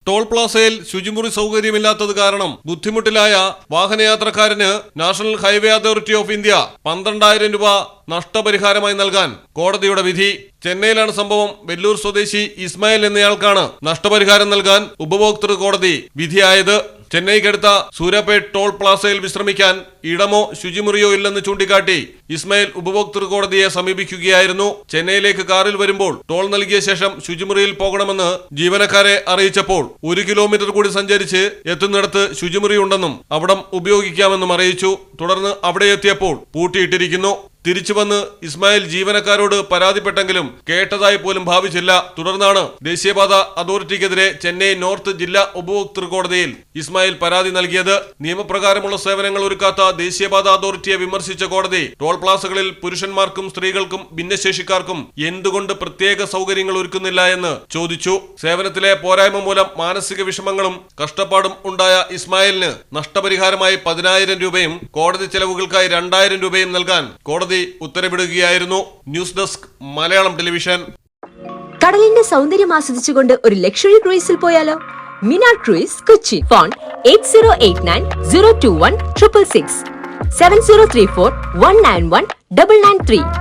Toll പ്ലാസയിൽ ശുചിമുറി സൗകര്യമില്ലാത്തത് കാരണം ബുദ്ധിമുട്ടിലായ വാഹനയാത്രക്കാരന് national highway authority of India 12,000 രൂപ നഷ്ടപരിഹാരമായി നൽകാൻ കോടതിയുടെ വിധി. ചെന്നൈയിലാണ് സംഭവം. വെല്ലൂർ സ്വദേശി ഇസ്മായിൽ എന്നയാൾക്കാണ് നഷ്ടപരിഹാരം നൽകാൻ ഉപഭോക്തൃ കോടതി വിധിയായത്. ചെന്നൈക്കടുത്ത സൂര്യപേട്ട് ടോൾ പ്ലാസയിൽ വിശ്രമിക്കാൻ ഇടമോ ശുചിമുറിയോ ഇല്ലെന്ന് ചൂണ്ടിക്കാട്ടി ഇസ്മായിൽ ഉപഭോക്തൃ കോടതിയെ സമീപിക്കുകയായിരുന്നു. ചെന്നൈയിലേക്ക് കാറിൽ വരുമ്പോൾ ടോൾ നൽകിയ ശേഷം ശുചിമുറിയിൽ പോകണമെന്ന് ജീവനക്കാരെ അറിയിച്ചപ്പോൾ 1 കിലോമീറ്റർ കൂടി സഞ്ചരിച്ച് എത്തുന്നിടത്ത് ശുചിമുറിയുണ്ടെന്നും അവിടം ഉപയോഗിക്കാമെന്നും അറിയിച്ചു. തുടർന്ന് അവിടെ എത്തിയപ്പോൾ പൂട്ടിയിട്ടിരിക്കുന്നു. തിരിച്ചു വന്ന് ഇസ്മായിൽ ജീവനക്കാരോട് പരാതിപ്പെട്ടെങ്കിലും കേട്ടതായി പോലും ഭാവിച്ചില്ല. തുടർന്നാണ് ദേശീയപാത അതോറിറ്റിക്കെതിരെ ചെന്നൈ നോർത്ത് ജില്ലാ ഉപഭോക്തൃ കോടതിയിൽ ഇസ്മായിൽ പരാതി നൽകിയത്. നിയമപ്രകാരമുള്ള സേവനങ്ങൾ ഒരുക്കാത്ത ദേശീയപാത അതോറിറ്റിയെ വിമർശിച്ച കോടതി ടോൾ പ്ലാസകളിൽ പുരുഷന്മാർക്കും സ്ത്രീകൾക്കും ഭിന്നശേഷിക്കാർക്കും എന്തുകൊണ്ട് പ്രത്യേക സൗകര്യങ്ങൾ ഒരുക്കുന്നില്ല എന്ന് ചോദിച്ചു. സേവനത്തിലെ പോരായ്മ മൂലം മാനസിക വിഷമങ്ങളും കഷ്ടപ്പാടും ഉണ്ടായ ഇസ്മായിലിന് നഷ്ടപരിഹാരമായി 10,000 രൂപയും കോടതി ചെലവുകൾക്കായി 2,000 രൂപയും നൽകാൻ കോടതി ഉത്തരവിടുകയായിരുന്നു. News desk Malayalam television. കടലിന്റെ സൗന്ദര്യം ആസ്വദിച്ചുകൊണ്ട് ഒരു ലക്ഷറി ക്രൂയിസിൽ പോയാലോ? മിനാർ ക്രൂയിസ് കൊച്ചി. ഫോൺ 8089 021 666 7034 191 993.